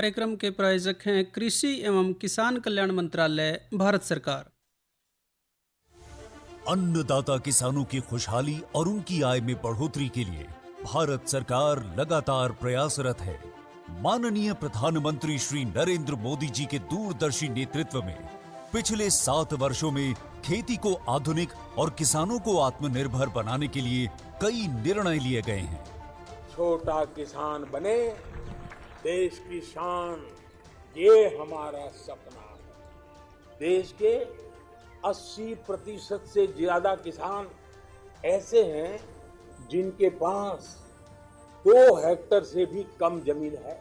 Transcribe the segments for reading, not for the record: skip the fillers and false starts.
कार्यक्रम के प्रायोजक हैं कृषि एवं किसान कल्याण मंत्रालय, भारत सरकार। अन्नदाता किसानों की खुशहाली और उनकी आय में बढ़ोतरी के लिए भारत सरकार लगातार प्रयासरत है। माननीय प्रधानमंत्री श्री नरेंद्र मोदी जी के दूरदर्शी नेतृत्व में पिछले 7 वर्षों में खेती को आधुनिक और किसानों को आत्मनिर्भर बनाने के लिए कई निर्णय लिए गए हैं। छोटा किसान बने देश की शान, ये हमारा सपना है। देश के 80% से ज्यादा किसान ऐसे हैं जिनके पास 2 हेक्टेयर से भी कम जमीन है।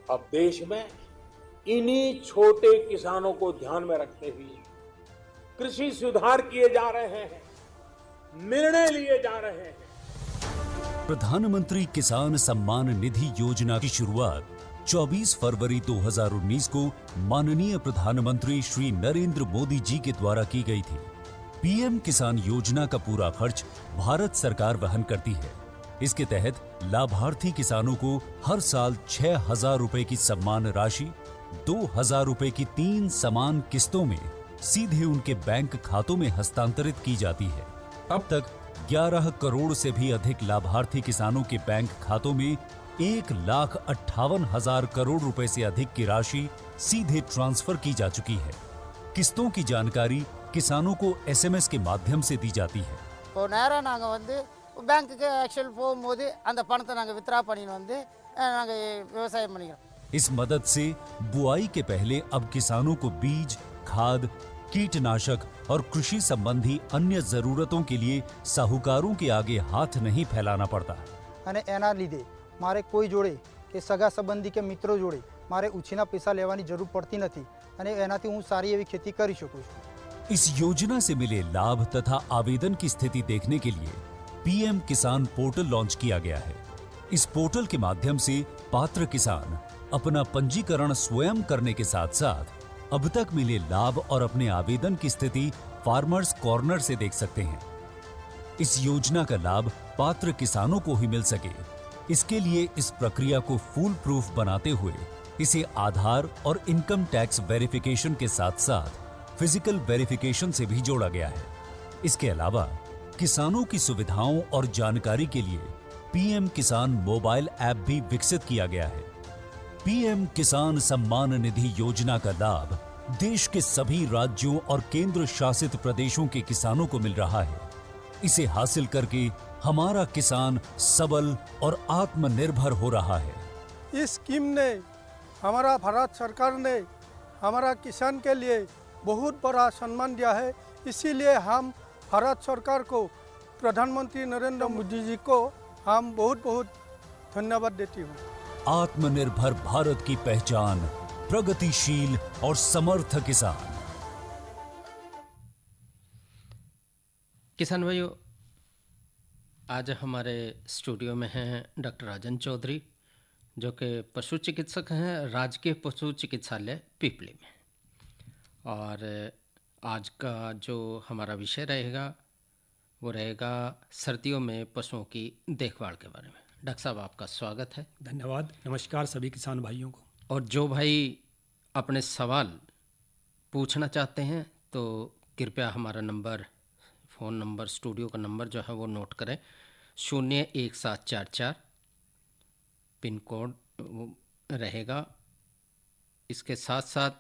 अब देश में इन्हीं छोटे किसानों को ध्यान में रखते हुए कृषि सुधार किए जा रहे हैं, निर्णय लिए जा रहे हैं। प्रधानमंत्री किसान सम्मान निधि योजना की शुरुआत 24 फरवरी 2019 को माननीय प्रधानमंत्री श्री नरेंद्र मोदी जी के द्वारा की गई थी। पीएम किसान योजना का पूरा खर्च भारत सरकार वहन करती है। इसके तहत लाभार्थी किसानों को हर साल 6,000 रुपए की सम्मान राशि 2,000 रुपए की 3 समान किस्तों में सीधे उनके बैंक खातों में हस्तांतरित की जाती है। अब तक 11 करोड़ से भी अधिक लाभार्थी किसानों के बैंक खातों में 1,58,000 करोड़ रुपए से अधिक की राशि सीधे ट्रांसफर की जा चुकी है। किस्तों की जानकारी किसानों को एसएमएस के माध्यम से दी जाती है। बैंक के एक्चुअल போகும்போது அந்த பணத்தை நாங்க வித்ரா பண்ணிட்டு வந்து நாங்க விவசாயம் பண்ணிக்கிறோம்। इस मदद से बुआई के पहले अब किसानों को बीज, खाद, कीटनाशक और कृषि संबंधी अन्य जरूरतों के लिए साहूकारों के आगे हाथ नहीं फैलाना पड़ता। અને એના લીધે મારે કોઈ જોડે કે સગા સંબંધી કે મિત્રો જોડે મારે ઉછીના પૈસા લેવાની જરૂર પડતી નથી અને એનાથી હું સારી એવી खेती કરી શકું છું। इस योजना से मिले लाभ तथा आवेदन की स्थिति देखने के लिए पीएम किसान पोर्टल लॉन्च किया गया है। इस पोर्टल के माध्यम से पात्र किसान अपना पंजीकरण स्वयं करने के साथ साथ अब तक मिले लाभ और अपने आवेदन की स्थिति फार्मर्स कॉर्नर से देख सकते हैं। इस योजना का लाभ पात्र किसानों को ही मिल सके, इसके लिए इस प्रक्रिया को फूल प्रूफ बनाते हुए इसे आधार और इनकम टैक्स वेरिफिकेशन के साथ साथ फिजिकल वेरिफिकेशन से भी जोड़ा गया है। इसके अलावा किसानों की सुविधाओं और जानकारी के लिए पीएम किसान मोबाइल ऐप भी विकसित किया गया है। पीएम किसान सम्मान निधि योजना का लाभ देश के सभी राज्यों और केंद्र शासित प्रदेशों के किसानों को मिल रहा है। इसे हासिल करके हमारा किसान सबल और आत्मनिर्भर हो रहा है। इस स्कीम ने हमारा भारत सरकार ने हमारा किसान के लिए बहुत बड़ा सम्मान दिया है। इसीलिए हम भारत सरकार को, प्रधानमंत्री नरेंद्र मोदी जी को हम बहुत बहुत धन्यवाद देती हूँ। आत्मनिर्भर भारत की पहचान प्रगतिशील और समर्थ किसान। किसान भाइयों, आज हमारे स्टूडियो में हैं डॉक्टर राजन चौधरी, जो कि पशु चिकित्सक हैं राजकीय पशु चिकित्सालय पीपली में। और आज का जो हमारा विषय रहेगा वो रहेगा सर्दियों में पशुओं की देखभाल के बारे में। डॉक्टर साहब, आपका स्वागत है। धन्यवाद। नमस्कार सभी किसान भाइयों को। और जो भाई अपने सवाल पूछना चाहते हैं तो कृपया हमारा नंबर, फ़ोन नंबर, स्टूडियो का नंबर जो है वो नोट करें, 01744 पिन कोड रहेगा। इसके साथ साथ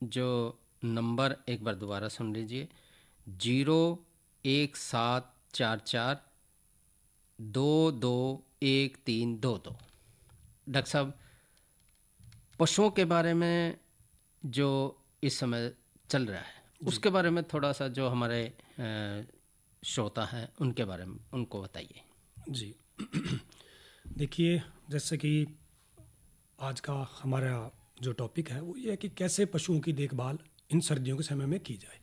जो नंबर एक बार दोबारा सुन लीजिए, 01744 221322। डॉक्टर साहब, पशुओं के बारे में जो इस समय चल रहा है उसके बारे में थोड़ा सा जो हमारे श्रोता हैं उनके बारे में उनको बताइए। जी देखिए, जैसे कि आज का हमारा जो टॉपिक है वो ये है कि कैसे पशुओं की देखभाल इन सर्दियों के समय में की जाए।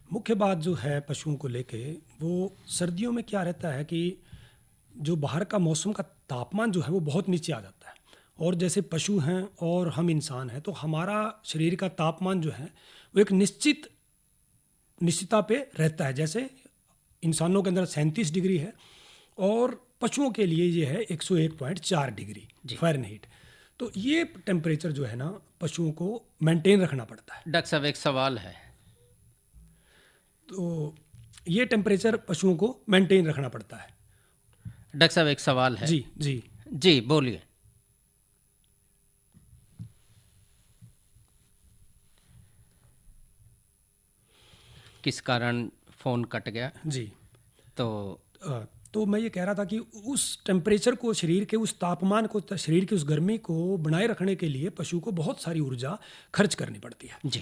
मुख्य बात जो है पशुओं को लेके, वो सर्दियों में क्या रहता है कि जो बाहर का मौसम का तापमान जो है वो बहुत नीचे आ जाता है। और जैसे पशु हैं और हम इंसान हैं तो हमारा शरीर का तापमान जो है वो एक निश्चितता पे रहता है। जैसे इंसानों के अंदर 37 डिग्री है और पशुओं के लिए ये है 101.4 डिग्री फ़ारेनहीट। तो ये टेम्परेचर जो है ना पशुओं को मेंटेन रखना पड़ता है। डॉक्टर साहब एक सवाल है। तो ये टेम्परेचर पशुओं को मेंटेन रखना पड़ता है। डॉक्टर साहब एक सवाल है। जी जी जी बोलिए। किस कारण फोन कट गया? जी तो मैं ये कह रहा था कि उस टेम्परेचर को, शरीर के उस तापमान को, शरीर की उस गर्मी को बनाए रखने के लिए पशु को बहुत सारी ऊर्जा खर्च करनी पड़ती है। जी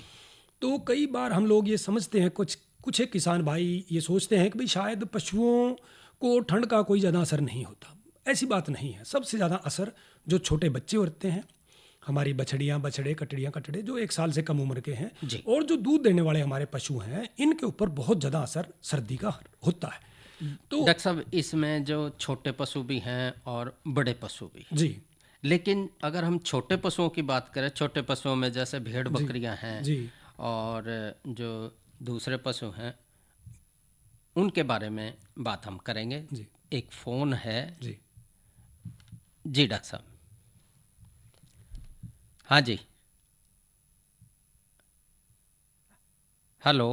तो कई बार हम लोग ये समझते हैं, कुछ एक किसान भाई ये सोचते हैं कि भाई शायद पशुओं को ठंड का कोई ज़्यादा असर नहीं होता। ऐसी बात नहीं है। सबसे ज़्यादा असर जो छोटे बच्चे होते हैं, हमारी बछड़ियाँ, बछड़े, कटड़े जो 1 साल से कम उम्र के हैं, जी। और जो दूध देने वाले हमारे पशु हैं, इनके ऊपर बहुत ज़्यादा असर सर्दी का होता है। तो डॉक्टर साहब इसमें जो छोटे पशु भी हैं और बड़े पशु भी, जी लेकिन अगर हम छोटे पशुओं की बात करें, छोटे पशुओं में जैसे भेड़ बकरियां हैं जी और जो दूसरे पशु हैं, उनके बारे में बात हम करेंगे। जी एक फ़ोन है। जी जी डॉक्टर साहब। हाँ जी, हेलो।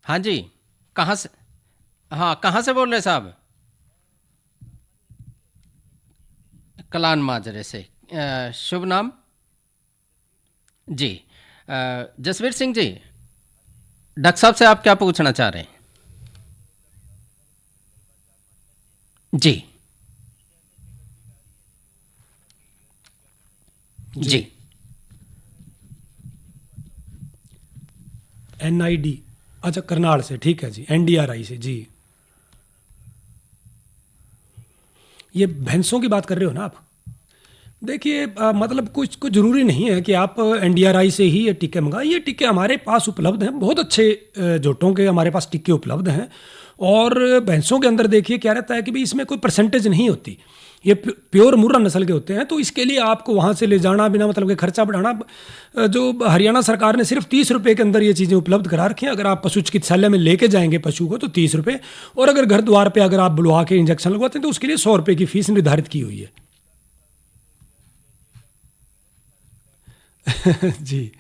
हाँ जी, कहाँ से? हाँ, कहाँ से बोल रहे साहब? कलान माजरे से। शुभ नाम? जी जसवीर सिंह जी, डॉक्टर साहब से आप क्या पूछना चाह रहे हैं? जी जी NID, अच्छा करनाल से, ठीक है जी। NDRI से जी। ये भैंसों की बात कर रहे हो ना आप? देखिए मतलब कुछ ज़रूरी नहीं है कि आप NDRI से ही ये टीके मंगाएं। ये टीके हमारे पास उपलब्ध हैं, बहुत अच्छे जोटों के हमारे पास टीके उपलब्ध हैं। और भैंसों के अंदर देखिए क्या रहता है कि भाई इसमें कोई परसेंटेज नहीं होती, ये प्योर मुर्रा नस्ल के होते हैं। तो इसके लिए आपको वहाँ से ले जाना, बिना मतलब के खर्चा बढ़ाना। जो हरियाणा सरकार ने सिर्फ 30 रुपये के अंदर ये चीज़ें उपलब्ध करा रखी हैं। अगर आप पशु चिकित्सालय में लेके जाएंगे पशु को तो 30 रुपये, और अगर घर द्वार पे अगर आप बुलवा के इंजेक्शन लगवाते हैं तो उसके लिए 100 रुपये की फीस निर्धारित की हुई है। जी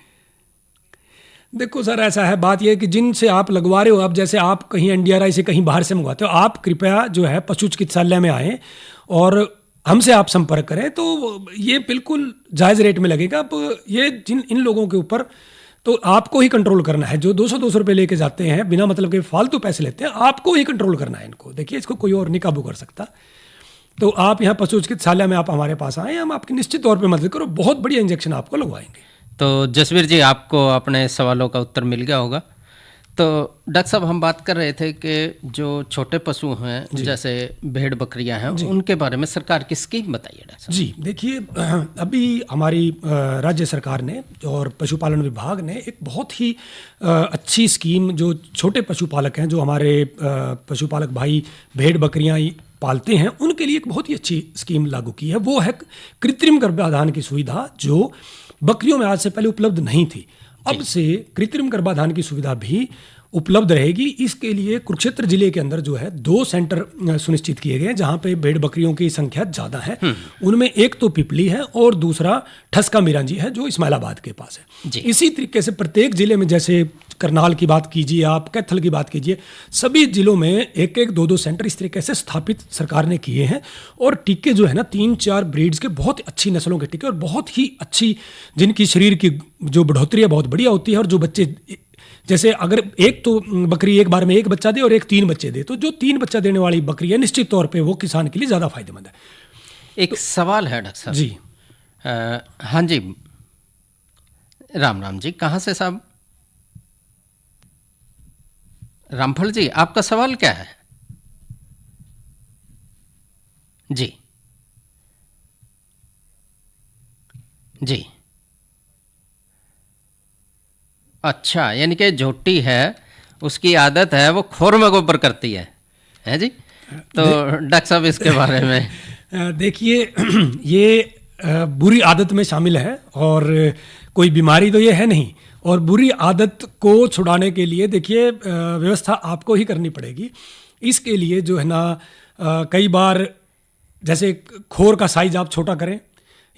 देखो सर, ऐसा है, बात यह है कि जिनसे आप लगवा रहे हो, अब जैसे आप कहीं NDRI से कहीं बाहर से मंगवाते हो, आप कृपया जो है पशु चिकित्सालय में आएँ और हमसे आप संपर्क करें, तो ये बिल्कुल जायज़ रेट में लगेगा। अब ये इन लोगों के ऊपर तो आपको ही कंट्रोल करना है। जो 200 रुपये लेके जाते हैं, बिना मतलब के फालतू पैसे लेते हैं, आपको ही कंट्रोल करना है इनको। देखिए इसको कोई और नहीं काबू कर सकता। तो आप यहाँ पशु चिकित्सालय में आप हमारे पास आएँ, हम आपकी निश्चित तौर पर मदद करो, बहुत बढ़िया इंजेक्शन आपको लगवाएंगे। तो जसवीर जी, आपको अपने सवालों का उत्तर मिल गया होगा। तो डॉक्टर साहब, हम बात कर रहे थे कि जो छोटे पशु हैं जैसे भेड़ बकरियां हैं, उनके बारे में सरकार की स्कीम बताइए डॉक्टर साहब। जी देखिए, अभी हमारी राज्य सरकार ने और पशुपालन विभाग ने एक बहुत ही अच्छी स्कीम, जो छोटे पशुपालक हैं, जो हमारे पशुपालक भाई भेड़ बकरियां पालते हैं, उनके लिए एक बहुत ही अच्छी स्कीम लागू की है। वो है कृत्रिम गर्भाधान की सुविधा, जो बकरियों में आज से पहले उपलब्ध नहीं थी। अब से कृत्रिम गर्भाधान की सुविधा भी उपलब्ध रहेगी। इसके लिए कुरुक्षेत्र जिले के अंदर जो है 2 सेंटर सुनिश्चित किए गए हैं, जहां पे भेड़ बकरियों की संख्या ज़्यादा है। उनमें एक तो पिपली है और दूसरा ठसका मिरांजी है, जो इस्माइलाबाद के पास है। इसी तरीके से प्रत्येक जिले में, जैसे करनाल की बात कीजिए आप, कैथल की बात कीजिए, सभी जिलों में 1-1, 2-2 सेंटर इस तरीके से स्थापित सरकार ने किए हैं। और टीके जो है ना, 3-4 ब्रीड्स के बहुत अच्छी नस्लों के टीके, और बहुत ही अच्छी, जिनकी शरीर की जो बढ़ोतरी है बहुत बढ़िया होती है। और जो बच्चे, जैसे अगर एक तो बकरी एक बार में 1 बच्चा दे और एक 3 बच्चे दे, तो जो 3 बच्चा देने वाली बकरी है, निश्चित तौर पे वो किसान के लिए ज़्यादा फायदेमंद है। एक सवाल है डॉक्टर साहब। जी हाँ जी, राम जी, कहाँ से साहब? रामफल जी, आपका सवाल क्या है? जी जी, अच्छा, यानी कि झोटी है, उसकी आदत है वो खोर में गोबर करती है जी? तो डॉक्टर साहब इसके बारे में देखिए, ये बुरी आदत में शामिल है और कोई बीमारी तो ये है नहीं। और बुरी आदत को छुड़ाने के लिए देखिए व्यवस्था आपको ही करनी पड़ेगी। इसके लिए जो है ना, कई बार जैसे खोर का साइज आप छोटा करें,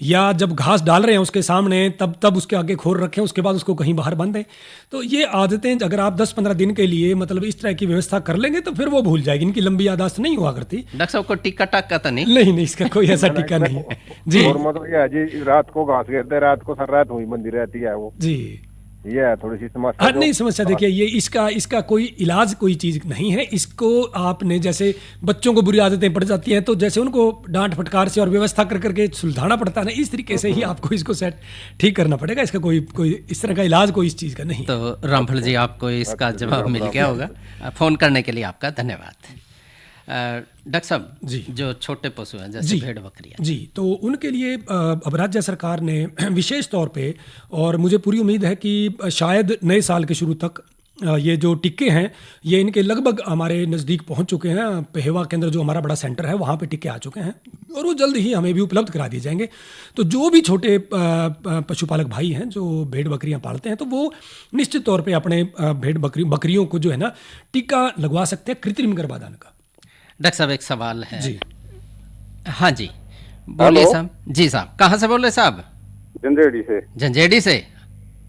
या जब घास डाल रहे हैं उसके सामने तब उसके आगे खोर रखें, उसके बाद उसको कहीं बाहर बांध दें। तो ये आदतें अगर आप 10-15 दिन के लिए मतलब इस तरह की व्यवस्था कर लेंगे तो फिर वो भूल जाएगी। इनकी लंबी याददाश्त नहीं हुआ करती। डॉक्टर साहब को टिक्का टाक्का तो नहीं? नहीं, इसका कोई ऐसा टिक्का नहीं है जी। और मतलब ये है जी, रात को घास घेरते, रात को सर रात हुई बंदी रहती है वो जी। ये है थोड़ी सी समस्या। नहीं, समस्या देखिए, ये इसका कोई इलाज कोई चीज़ नहीं है। इसको आपने जैसे बच्चों को बुरी आदतें पड़ जाती हैं तो जैसे उनको डांट फटकार से और व्यवस्था कर करके सुलझाना पड़ता है ना, इस तरीके से ही आपको इसको सेट ठीक करना पड़ेगा। इसका कोई इस तरह का इलाज कोई इस चीज़ का नहीं। तो रामफल जी, आपको इसका जवाब मिल गया होगा। फ़ोन करने के लिए आपका धन्यवाद। डॉक्टर साहब जी, जो छोटे पशु हैं जैसे भेड़ बकरियां जी, तो उनके लिए अब राज्य सरकार ने विशेष तौर पे, और मुझे पूरी उम्मीद है कि शायद नए साल के शुरू तक ये जो टिक्के हैं ये इनके लगभग हमारे नज़दीक पहुंच चुके हैं। पेहवा केंद्र जो हमारा बड़ा सेंटर है वहाँ पे टिक्के आ चुके हैं और वो जल्द ही हमें भी उपलब्ध करा दिए जाएंगे। तो जो भी छोटे पशुपालक भाई हैं जो भेड़ बकरियां पालते हैं तो वो निश्चित तौर पे अपने भेड़ बकरियों को जो है ना टीका लगवा सकते हैं कृत्रिम गर्भाधान का। डॉक्टर साहब एक सवाल है जी। हाँ जी, बोलिए साहब। जी साहब, कहाँ से बोल रहे साहब? झंझेड़ी से। झंझेड़ी से?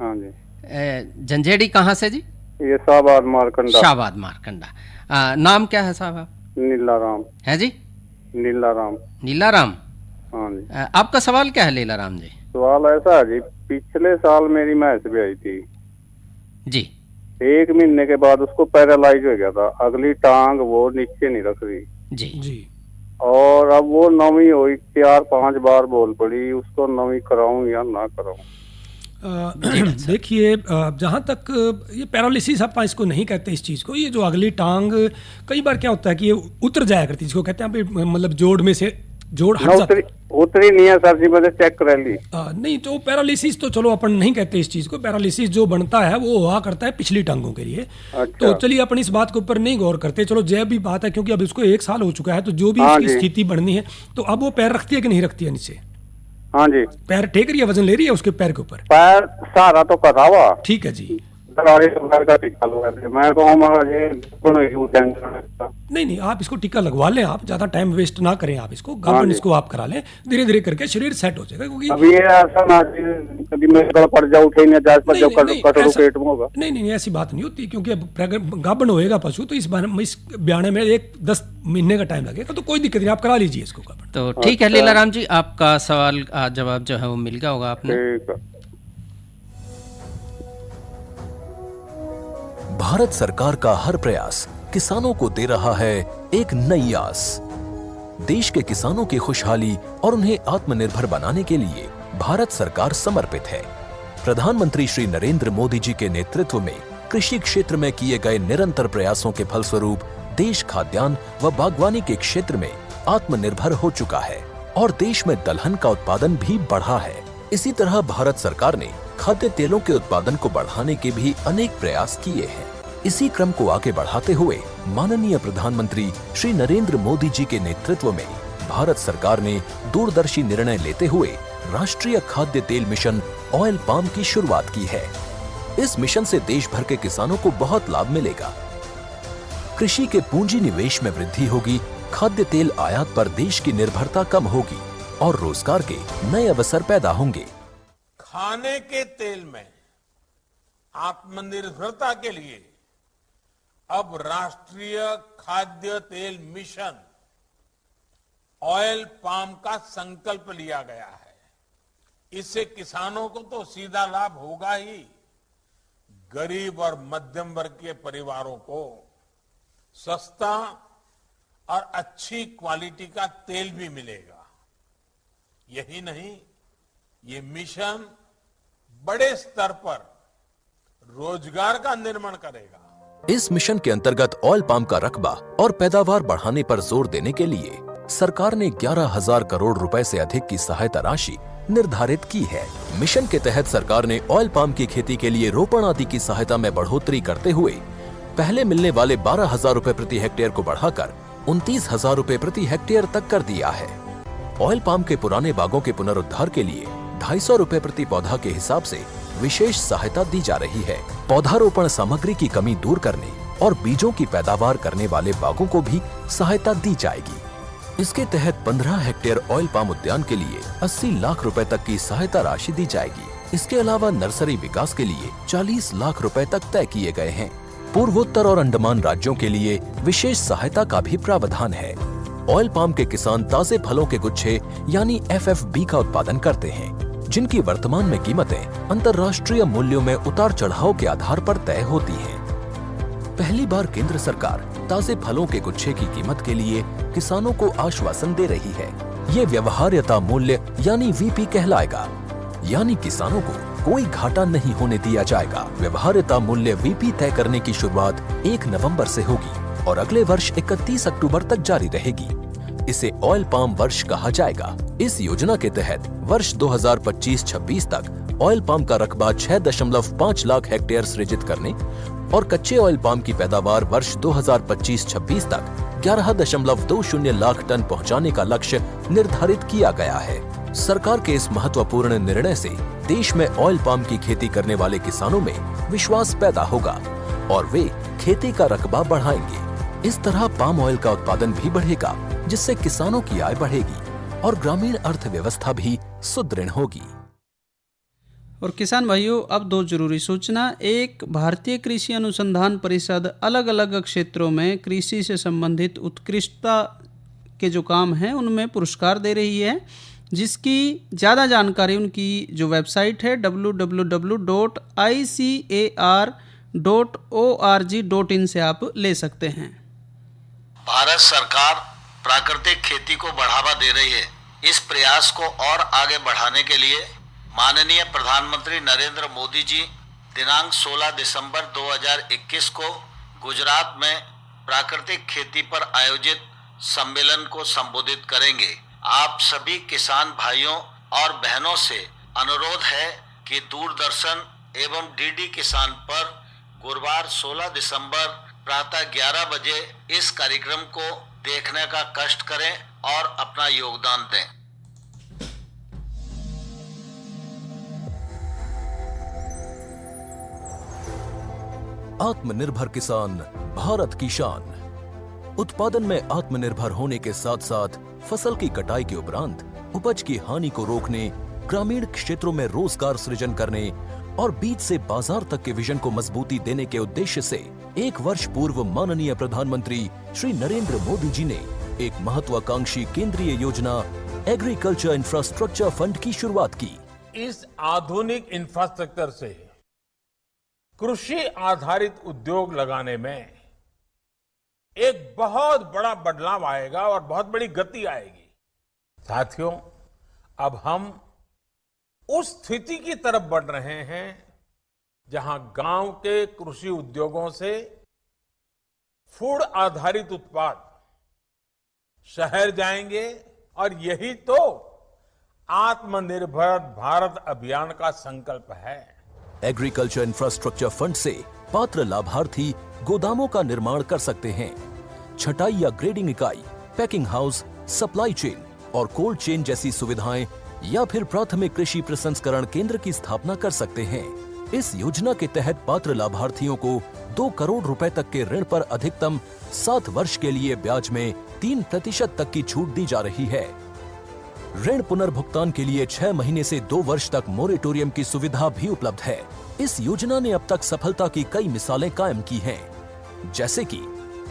हाँ जी। झंझेड़ी कहाँ से जी? ये शाहबाद मारकंडा। शाहबाद मारकंडा। नाम क्या है साहब आप? नीलाराम। है जी? नीलाराम। नीलाराम। हाँ जी। आपका सवाल क्या है लीलाराम जी? सवाल ऐसा है जी, पिछले साल मेरी भैंस भी आई थी जी। 1 महीने के बाद उसको पैरालाइज हो गया था, अगली टांग वो नीचे नहीं रख रही जी जी। और अब वो नवी हुई 4-5 बार बोल पड़ी, उसको नवी कराऊं या ना कराऊं? देखिए, जहाँ तक ये पैरालिसिस आप इसको नहीं कहते इस चीज़ को, ये जो अगली टांग कई बार क्या होता है कि ये उतर जाया करती है, जिसको कहते हैं मतलब जोड़ में से जोड़ हट जाता है। उतरी नहीं है सर जी, मैंने चेक कर ली। नहीं, तो पैरालिसिस तो चलो अपन नहीं कहते इस चीज़ को। पैरालिसिस जो बनता है वो हुआ करता है पिछली टांगों के लिए। अच्छा। तो चलिए अपन इस बात के ऊपर नहीं गौर करते। चलो जय भी बात है, क्योंकि अब इसको 1 साल हो चुका है तो जो भी इसकी स्थिति बढ़नी है, तो अब वो पैर रखती है कि नहीं रखती है नीचे? हाँ जी। पैर टेक रही है, वजन ले रही है उसके पैर के ऊपर? पैर सहारा तो कर रहा हुआ। ठीक है जी। नहीं, आप इसको टीका लगवा लें, आप ज़्यादा टाइम वेस्ट ना करें, आप इसको गार्डन इसको आप करा लें, धीरे धीरे करके शरीर सेट हो जाएगा। क्योंकि अभी ये ऐसा ना कभी मैं पड़ जाऊं, उठे नहीं जा पर जो कटरू पेट में होगा। नहीं, ऐसी बात नहीं होती, क्योंकि अब गार्डन होएगा पशु तो इस ब्याने में 10 महीने का टाइम लगेगा, तो कोई दिक्कत नहीं, आप करा लीजिए इसको गार्डन। तो ठीक है लीलाराम जी, आपका सवाल जवाब जो है वो मिल गया होगा आपने। भारत सरकार का हर प्रयास किसानों को दे रहा है एक नई आस। देश के किसानों की खुशहाली और उन्हें आत्मनिर्भर बनाने के लिए भारत सरकार समर्पित है। प्रधानमंत्री श्री नरेंद्र मोदी जी के नेतृत्व में कृषि क्षेत्र में किए गए निरंतर प्रयासों के फलस्वरूप देश खाद्यान्न व बागवानी के क्षेत्र में आत्मनिर्भर हो चुका है और देश में दलहन का उत्पादन भी बढ़ा है। इसी तरह भारत सरकार ने खाद्य तेलों के उत्पादन को बढ़ाने के भी अनेक प्रयास किए हैं। इसी क्रम को आगे बढ़ाते हुए माननीय प्रधानमंत्री श्री नरेंद्र मोदी जी के नेतृत्व में भारत सरकार ने दूरदर्शी निर्णय लेते हुए राष्ट्रीय खाद्य तेल मिशन ऑयल पाम की शुरुआत की है। इस मिशन से देश भर के किसानों को बहुत लाभ मिलेगा। कृषि के पूंजी निवेश में वृद्धि होगी, खाद्य तेल आयात पर देश की निर्भरता कम होगी और रोजगार के नए अवसर पैदा होंगे। खाने के तेल में आत्मनिर्भरता के लिए अब राष्ट्रीय खाद्य तेल मिशन ऑयल पाम का संकल्प लिया गया है। इससे किसानों को तो सीधा लाभ होगा ही, गरीब और मध्यम वर्ग के परिवारों को सस्ता और अच्छी क्वालिटी का तेल भी मिलेगा। यही नहीं, ये मिशन बड़े स्तर पर रोजगार का निर्माण करेगा। इस मिशन के अंतर्गत ऑयल पाम का रकबा और पैदावार बढ़ाने पर जोर देने के लिए सरकार ने 11,000 करोड़ रुपए से अधिक की सहायता राशि निर्धारित की है। मिशन के तहत सरकार ने ऑयल पाम की खेती के लिए रोपण आदि की सहायता में बढ़ोतरी करते हुए पहले मिलने वाले 12,000 रुपए प्रति हेक्टेयर को बढ़ाकर 29,000 रुपए प्रति हेक्टेयर तक कर दिया है। ऑयल पाम के पुराने बागों के पुनरुद्धार के लिए 250 रुपए प्रति पौधा के हिसाब से विशेष सहायता दी जा रही है। पौधारोपण सामग्री की कमी दूर करने और बीजों की पैदावार करने वाले बागों को भी सहायता दी जाएगी। इसके तहत 15 हेक्टेयर ऑयल पाम उद्यान के लिए 80 लाख रुपए तक की सहायता राशि दी जाएगी। इसके अलावा नर्सरी विकास के लिए 40 लाख रुपए तक तय किए गए हैं। पूर्वोत्तर और अंडमान राज्यों के लिए विशेष सहायता का भी प्रावधान है। ऑयल पाम के किसान ताजे फलों के गुच्छे यानी FFB का उत्पादन करते हैं, जिनकी वर्तमान में कीमतें अंतर्राष्ट्रीय मूल्यों में उतार चढ़ाव के आधार पर तय होती हैं। पहली बार केंद्र सरकार ताजे फलों के गुच्छे की कीमत के लिए किसानों को आश्वासन दे रही है। ये व्यवहार्यता मूल्य यानी VP कहलाएगा, यानी किसानों को कोई घाटा नहीं होने दिया जाएगा। व्यवहार्यता मूल्य VP तय करने की शुरुआत 1 नवंबर से होगी और अगले वर्ष 31 अक्टूबर तक जारी रहेगी। इसे ऑयल पाम वर्ष कहा जाएगा। इस योजना के तहत वर्ष 2025-26 तक ऑयल पाम का रकबा 6.5 लाख हेक्टेयर सृजित करने और कच्चे ऑयल पाम की पैदावार वर्ष 2025-26 तक 11.20 लाख टन पहुंचाने का लक्ष्य निर्धारित किया गया है। सरकार के इस महत्वपूर्ण निर्णय से देश में ऑयल पाम की खेती करने वाले किसानों में विश्वास पैदा होगा और वे खेती का रकबा बढ़ाएंगे। इस तरह पाम ऑयल का उत्पादन भी बढ़ेगा, जिससे किसानों की आय बढ़ेगी और ग्रामीण अर्थव्यवस्था भी सुदृढ़ होगी। और किसान भाइयों, अब 2 जरूरी सूचना। एक, भारतीय कृषि अनुसंधान परिषद अलग अलग क्षेत्रों में कृषि से संबंधित उत्कृष्टता के जो काम हैं उनमें पुरस्कार दे रही है, जिसकी ज़्यादा जानकारी उनकी जो वेबसाइट है www.icar.org.in से आप ले सकते हैं। भारत सरकार प्राकृतिक खेती को बढ़ावा दे रही है। इस प्रयास को और आगे बढ़ाने के लिए माननीय प्रधानमंत्री नरेंद्र मोदी जी दिनांक 16 दिसंबर 2021 को गुजरात में प्राकृतिक खेती पर आयोजित सम्मेलन को संबोधित करेंगे। आप सभी किसान भाइयों और बहनों से अनुरोध है कि दूरदर्शन एवं DD किसान पर गुरुवार 16 दिसंबर प्रातः 11 बजे इस कार्यक्रम को देखने का कष्ट करें और अपना योगदान दें। आत्मनिर्भर किसान भारत की शान। उत्पादन में आत्मनिर्भर होने के साथ साथ फसल की कटाई के उपरांत उपज की हानि को रोकने, ग्रामीण क्षेत्रों में रोजगार सृजन करने और बीज से बाजार तक के विजन को मजबूती देने के उद्देश्य से 1 वर्ष पूर्व माननीय प्रधानमंत्री श्री नरेंद्र मोदी जी ने एक महत्वाकांक्षी केंद्रीय योजना एग्रीकल्चर इंफ्रास्ट्रक्चर फंड की शुरुआत की। इस आधुनिक इंफ्रास्ट्रक्चर से कृषि आधारित उद्योग लगाने में एक बहुत बड़ा बदलाव आएगा और बहुत बड़ी गति आएगी। साथियों, अब हम उस स्थिति की तरफ बढ़ रहे हैं जहां गांव के कृषि उद्योगों से फूड आधारित उत्पाद शहर जाएंगे और यही तो आत्मनिर्भर भारत अभियान का संकल्प है। एग्रीकल्चर इंफ्रास्ट्रक्चर फंड से पात्र लाभार्थी गोदामों का निर्माण कर सकते हैं, छटाई या ग्रेडिंग इकाई, पैकिंग हाउस, सप्लाई चेन और कोल्ड चेन जैसी सुविधाएं या फिर प्राथमिक कृषि प्रसंस्करण केंद्र की स्थापना कर सकते हैं। इस योजना के तहत पात्र लाभार्थियों को 2 करोड़ रुपए तक के ऋण पर अधिकतम 7 वर्ष के लिए ब्याज में 3% तक की छूट दी जा रही है। ऋण पुनर्भुगतान के लिए 6 महीने से 2 वर्ष तक मोरेटोरियम की सुविधा भी उपलब्ध है। इस योजना ने अब तक सफलता की कई मिसालें कायम की हैं, जैसे कि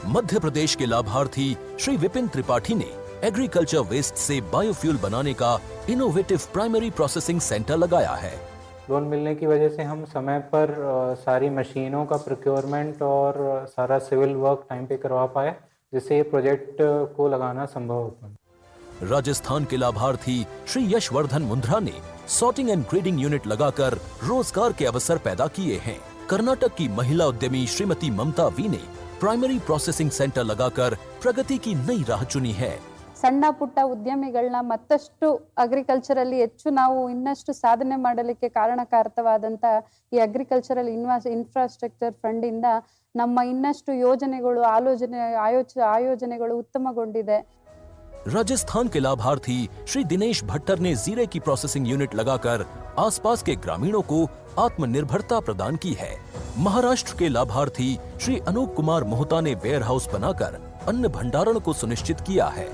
मध्य प्रदेश के लाभार्थी श्री विपिन त्रिपाठी ने एग्रीकल्चर वेस्ट से बायोफ्यूल बनाने का इनोवेटिव प्राइमरी प्रोसेसिंग सेंटर लगाया है। लोन मिलने की वजह से हम समय पर सारी मशीनों का प्रोक्योरमेंट और सारा सिविल वर्क टाइम पे करवा पाए, जिससे ये प्रोजेक्ट को लगाना संभव हो पाए। राजस्थान के लाभार्थी श्री यशवर्धन मुंद्रा ने सॉर्टिंग एंड ग्रेडिंग यूनिट लगाकर रोजगार के अवसर पैदा किए हैं। कर्नाटक की महिला उद्यमी श्रीमती ममता वी ने प्राइमरी प्रोसेसिंग सेंटर लगाकर प्रगति की नई राह चुनी है। ಸಣ್ಣ ಪುಟ್ಟ ಉದ್ಯಮಿಗಳನ್ನ ಮತ್ತಷ್ಟು ಅಗ್ರಿಕಲ್ಚರಲ್ಲಿ ಹೆಚ್ಚು ನಾವು ಇನ್ನಷ್ಟು ಸಾಧನೆ ಮಾಡಲಿಕ್ಕೆ ಕಾರಣಕಾರಕವಾದಂತ ಈ ಅಗ್ರಿಕಲ್ಚರಲ್ ಇನ್ಫ್ರಾಸ್ಟ್ರಕ್ಚರ್ ಫಂಡ್ ಇಂದ ನಮ್ಮ ಇನ್ನಷ್ಟು ಯೋಜನೆಗಳು ಆಯೋಜನೆಗಳು ಉತ್ತಮಗೊಂಡಿದೆ। राजस्थान के लाभार्थी श्री दिनेश भट्टर ने जीरे की प्रोसेसिंग यूनिट लगाकर आसपास के ग्रामीणों को आत्मनिर्भरता प्रदान की है। महाराष्ट्र के लाभार्थी श्री अनूप कुमार मोहता ने वेयर हाउस बनाकर अन्न भंडारण को सुनिश्चित किया है।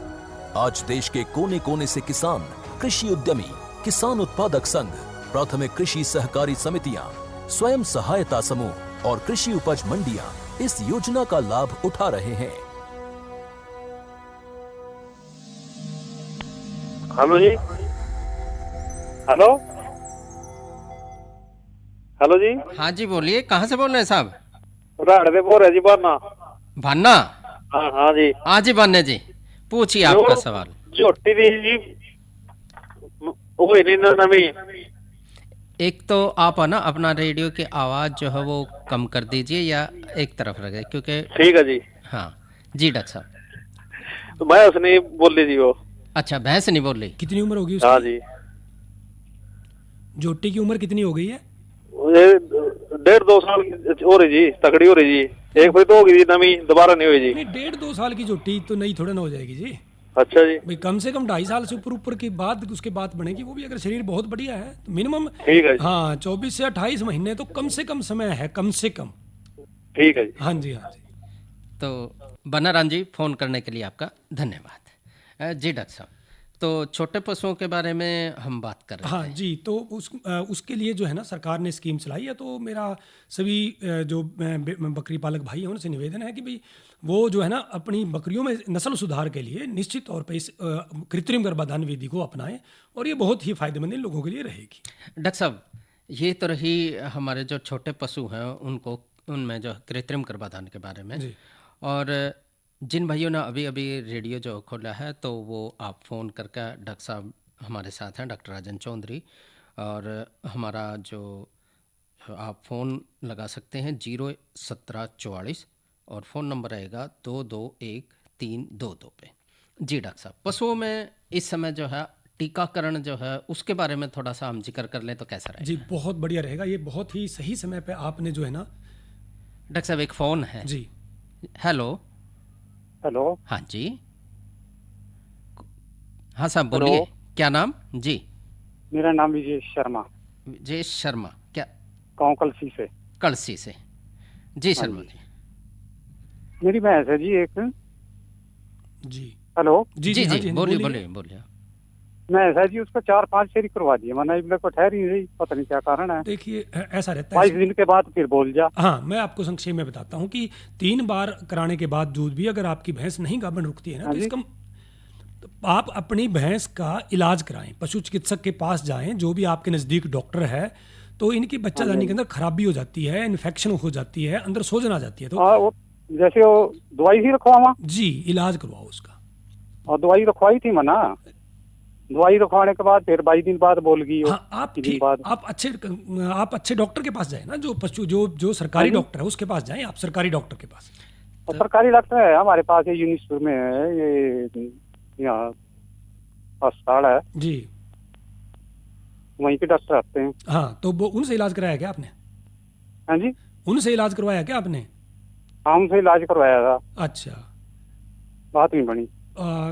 आज देश के कोने कोने से किसान, कृषि उद्यमी, किसान उत्पादक संघ, प्राथमिक कृषि सहकारी समितियां, स्वयं सहायता समूह और कृषि उपज मंडियां इस योजना का लाभ उठा रहे हैं। हेलो जी। हेलो हेलो जी। हाँ जी बोलिए, कहाँ से बोल रहे हैं साहब? राड़े बोल रहे जी बाना। भान्ना? हाँ जी। हाँ जी भान्ने जी, पूछिए आपका सवाल। झोटी दी जी वो ही नहीं नवी। एक तो आप है ना अपना रेडियो की आवाज़ जो है वो कम कर दीजिए या एक तरफ रखे, क्योंकि ठीक है जी। हाँ जी डॉक्टर साहब। तो मैं उसने बोल ली जी वो। अच्छा, भैंस नहीं बोल रही? कितनी उम्र होगी उसकी? हाँ जी। जोटी की उम्र कितनी हो गई है? 1.5-2 साल हो रही जी, तकड़ी हो रही जी। एक फिर तो होगी जी नवी, दोबारा नहीं हुई जी। नहीं, 1.5-2 साल की जोटी तो नई थोड़ा ना हो जाएगी जी। अच्छा जी। भाई कम से कम 2.5 साल से ऊपर के बाद उसके बाद बनेगी, वो भी अगर शरीर बहुत बढ़िया है तो मिनिमम। ठीक है जी। हाँ 24 से 28 महीने तो कम से कम समय है, कम से कम। ठीक है जी। हाँ जी हाँ जी। तो बनाराम जी, फोन करने के लिए आपका धन्यवाद। जी डॉक्टर साहब, तो छोटे पशुओं के बारे में हम बात कर रहे थे। हाँ जी, तो उसके लिए जो है ना सरकार ने स्कीम चलाई है। तो मेरा सभी जो बकरी पालक भाई हैं उनसे निवेदन है कि भाई वो जो है ना अपनी बकरियों में नस्ल सुधार के लिए निश्चित तौर पे इस कृत्रिम गर्भाधान विधि को अपनाएं, और ये बहुत ही फायदेमंद इन लोगों के लिए रहेगी। डॉक्टर साहब, ये तो रही हमारे जो छोटे पशु हैं उनको, उनमें जो कृत्रिम गर्भाधान के बारे में। और जिन भाइयों ने अभी अभी रेडियो जो खोला है, तो वो आप फ़ोन करके डॉक्टर साहब हमारे साथ हैं, डॉक्टर राजन चौधरी, और हमारा जो आप फ़ोन लगा सकते हैं 01744 और फ़ोन नंबर रहेगा 221322 पे। जी डॉक्टर साहब, पशुओं में इस समय जो है टीकाकरण जो है उसके बारे में थोड़ा सा हम जिक्र कर लें तो कैसा रहेगा? जी बहुत बढ़िया रहेगा, ये बहुत ही सही समय पे आपने जो है ना। डॉक्टर साहब एक फ़ोन है जी। हेलो। हाँ जी, हाँ साहब बोलिए, क्या नाम? जी मेरा नाम विजय शर्मा। विजय शर्मा, क्या? गाँव कलसी से। कलसी से। जी शर्मा जी। मेरी भैंस है जी एक। जी। हेलो। जी जी, जी बोलिए बोलिए बोलिए। भैंस है जी, उसको 4-5 फेरी करवा दिए, मैंने अभी तक ठहर ही नहीं, पता नहीं क्या कारण है। देखिए ऐसा रहता है 22 दिन के बाद फिर बोल जा। हाँ, मैं आपको संक्षेप में बताता हूँ कि 3 बार कराने के बाद दूध भी अगर आपकी भैंस नहीं गाभण रुकती है ना, तो इसका तो आप अपनी भैंस का इलाज कराएं, पशु चिकित्सक के पास जाएं, जो भी आपके नज़दीक डॉक्टर है। तो इनकी बच्चा दानी के अंदर खराबी हो जाती है, इन्फेक्शन हो जाती है, अंदर सोजन आ जाती है। तो जैसे वो दवाई ही रखवावा जी, इलाज करवाओ उसका। और दवाई रखवाई थी मना, दवाई रखवाने के बाद फिर 22 दिन बाद बोल गई। हाँ, आप अच्छे डॉक्टर के पास जाए ना, जो पशु जो सरकारी डॉक्टर है उसके पास जाएं, आप सरकारी डॉक्टर के पास। और सरकारी डॉक्टर है हमारे पास, ये यूनिसपुर में है, ये यहाँ अस्पताल है जी, वहीं के डॉक्टर आते हैं। हाँ, तो वो उनसे इलाज कराया क्या आपने? हाँ जी, उनसे इलाज करवाया क्या आपने? हाँ, उनसे इलाज करवाया था। अच्छा, बात नहीं बनी।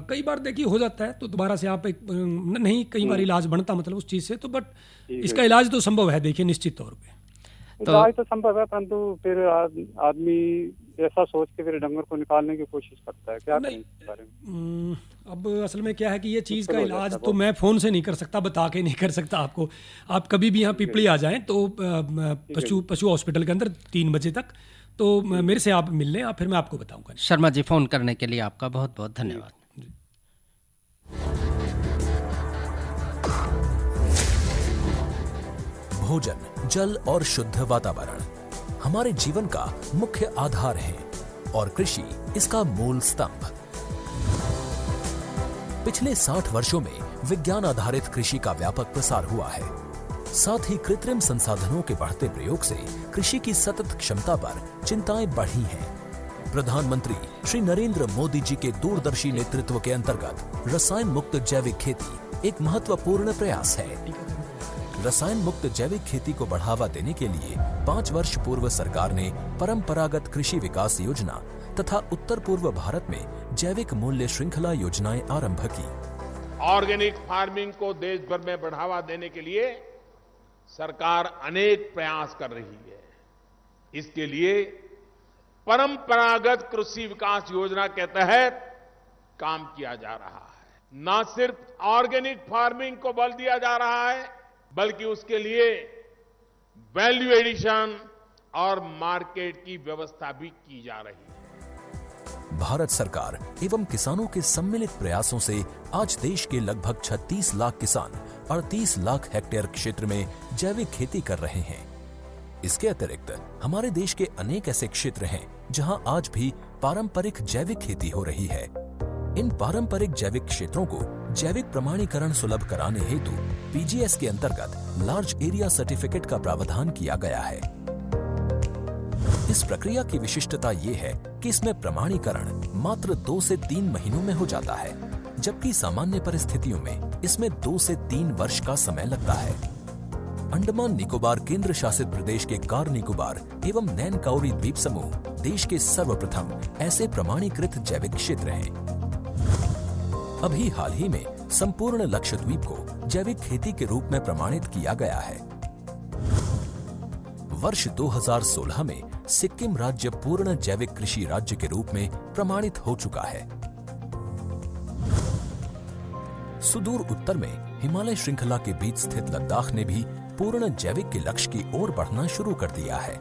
कई बार देखिए हो जाता है, तो दोबारा से आप एक नहीं, कई बार इलाज बनता मतलब उस चीज से, तो बट इसका इलाज तो संभव है, देखिए निश्चित तौर पे इलाज तो संभव है, परंतु फिर आदमी ऐसा सोच के फिर डंगर को निकालने की कोशिश करता है, क्या करें इस बारे में? अब असल में क्या है कि ये चीज़ का इलाज तो मैं फ़ोन से नहीं कर सकता, बता के नहीं कर सकता आपको। आप कभी भी यहाँ पिपली आ जाएं तो पशु हॉस्पिटल के अंदर 3 बजे तक, तो मेरे से आप मिल लें, फिर मैं आपको बताऊंगा। शर्मा जी, फ़ोन करने के लिए आपका बहुत बहुत धन्यवाद। भोजन, जल और शुद्ध वातावरण हमारे जीवन का मुख्य आधार है और कृषि इसका मूल स्तंभ। पिछले 60 वर्षों में विज्ञान आधारित कृषि का व्यापक प्रसार हुआ है। साथ ही कृत्रिम संसाधनों के बढ़ते प्रयोग से कृषि की सतत क्षमता पर चिंताएं बढ़ी हैं। प्रधानमंत्री श्री नरेंद्र मोदी जी के दूरदर्शी नेतृत्व के अंतर्गत रसायन मुक्त जैविक खेती एक महत्वपूर्ण प्रयास है। रसायन मुक्त जैविक खेती को बढ़ावा देने के लिए 5 वर्ष पूर्व सरकार ने परंपरागत कृषि विकास योजना तथा उत्तर पूर्व भारत में जैविक मूल्य श्रृंखला योजनाएं आरंभ की। ऑर्गेनिक फार्मिंग को देश भर में बढ़ावा देने के लिए सरकार अनेक प्रयास कर रही है। इसके लिए परंपरागत कृषि विकास योजना के तहत काम किया जा रहा है। न सिर्फ ऑर्गेनिक फार्मिंग को बल दिया जा रहा है, बल्कि उसके लिए वैल्यू एडिशन और मार्केट की व्यवस्था भी की जा रही है। भारत सरकार एवं किसानों के सम्मिलित प्रयासों से आज देश के लगभग 36 लाख किसान 38 लाख हेक्टेयर क्षेत्र में जैविक खेती कर रहे हैं। इसके अतिरिक्त हमारे देश के अनेक ऐसे क्षेत्र हैं जहां आज भी पारंपरिक जैविक खेती हो रही है। इन पारंपरिक जैविक क्षेत्रों को जैविक प्रमाणीकरण सुलभ कराने हेतु पीजीएस के अंतर्गत लार्ज एरिया सर्टिफिकेट का प्रावधान किया गया है। इस प्रक्रिया की विशिष्टता ये है कि इसमें प्रमाणीकरण मात्र 2 से 3 महीनों में हो जाता है, जबकि सामान्य परिस्थितियों में इसमें 2 से 3 वर्ष का समय लगता है। अंडमान निकोबार केंद्र शासित प्रदेश के कार निकोबार एवं नैन काउरी द्वीप समूह देश के सर्वप्रथम ऐसे प्रमाणीकृत जैविक क्षेत्र हैं। अभी हाल ही में संपूर्ण लक्षद्वीप को जैविक खेती के रूप में प्रमाणित किया गया है। वर्ष 2016 में सिक्किम राज्य पूर्ण जैविक कृषि राज्य के रूप में प्रमाणित हो चुका है। सुदूर उत्तर में हिमालय श्रृंखला के बीच स्थित लद्दाख ने भी पूर्ण जैविक के लक्ष्य की ओर बढ़ना शुरू कर दिया है।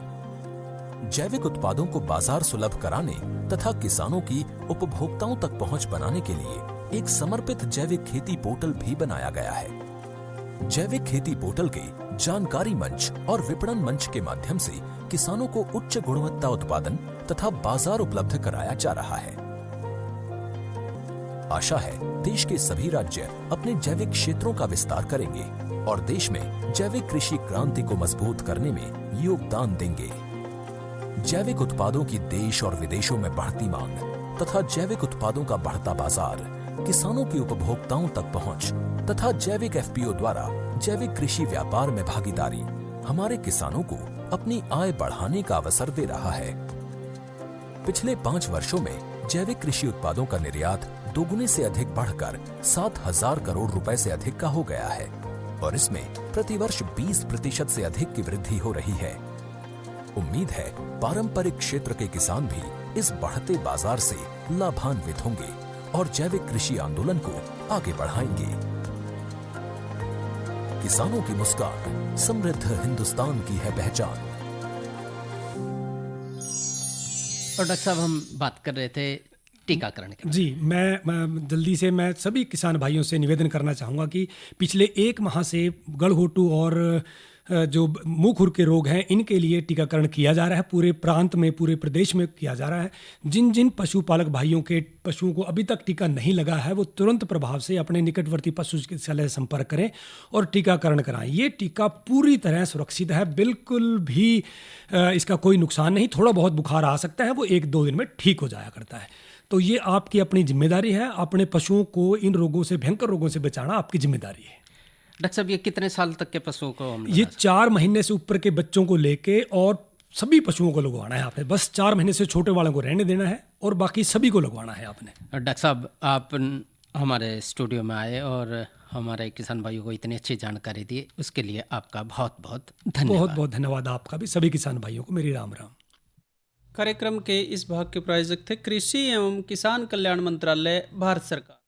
जैविक उत्पादों को बाजार सुलभ कराने तथा किसानों की उपभोक्ताओं तक पहुंच बनाने के लिए एक समर्पित जैविक खेती पोर्टल भी बनाया गया है। जैविक खेती पोर्टल के जानकारी मंच और विपणन मंच के माध्यम से किसानों को उच्च गुणवत्ता उत्पादन तथा बाजार उपलब्ध कराया जा रहा है। आशा है देश के सभी राज्य अपने जैविक क्षेत्रों का विस्तार करेंगे और देश में जैविक कृषि क्रांति को मजबूत करने में योगदान देंगे। जैविक उत्पादों की देश और विदेशों में बढ़ती मांग तथा जैविक उत्पादों का बढ़ता बाजार, किसानों की उपभोक्ताओं तक पहुंच तथा जैविक एफपीओ द्वारा जैविक कृषि व्यापार में भागीदारी हमारे किसानों को अपनी आय बढ़ाने का अवसर दे रहा है। पिछले 5 वर्षों में जैविक कृषि उत्पादों का निर्यात दोगुने से अधिक बढ़कर 7,000 करोड़ रुपए से अधिक का हो गया है और इसमें प्रतिवर्ष 20% से अधिक की वृद्धि हो रही है। उम्मीद है पारंपरिक क्षेत्र के किसान भी इस बढ़ते बाजार से लाभान्वित होंगे और जैविक कृषि आंदोलन को आगे बढ़ाएंगे। किसानों की मुस्कान समृद्ध हिंदुस्तान की है पहचान। और डॉक्टर साहब, हम बात कर रहे थे टीकाकरण के। जी, मैं जल्दी से मैं सभी किसान भाइयों से निवेदन करना चाहूँगा कि पिछले 1 माह से गलघोटू और जो मुंह खुर के रोग हैं इनके लिए टीकाकरण किया जा रहा है। पूरे प्रांत में, पूरे प्रदेश में किया जा रहा है। जिन जिन पशुपालक भाइयों के पशुओं को अभी तक टीका नहीं लगा है वो तुरंत प्रभाव से अपने निकटवर्ती पशु चिकित्सालय से संपर्क करें और टीकाकरण कराएं। ये टीका पूरी तरह सुरक्षित है, बिल्कुल भी इसका कोई नुकसान नहीं। थोड़ा बहुत बुखार आ सकता है, वो 1-2 दिन में ठीक हो जाया करता है। तो ये आपकी अपनी जिम्मेदारी है। अपने पशुओं को इन रोगों से, भयंकर रोगों से बचाना आपकी जिम्मेदारी है। डॉक्टर साहब, ये कितने साल तक के पशुओं को ये 4 महीने से ऊपर के बच्चों को लेके और सभी पशुओं को लगवाना है आपने। बस 4 महीने से छोटे वालों को रहने देना है और बाकी सभी को लगवाना है आपने। डॉक्टर साहब, आप हमारे स्टूडियो में आए और हमारे किसान भाइयों को इतनी अच्छी जानकारी दी, उसके लिए आपका बहुत बहुत धन्यवाद। बहुत बहुत धन्यवाद आपका भी। सभी किसान भाइयों को मेरी राम राम। कार्यक्रम के इस भाग के प्रायोजक थे कृषि एवं किसान कल्याण मंत्रालय, भारत सरकार।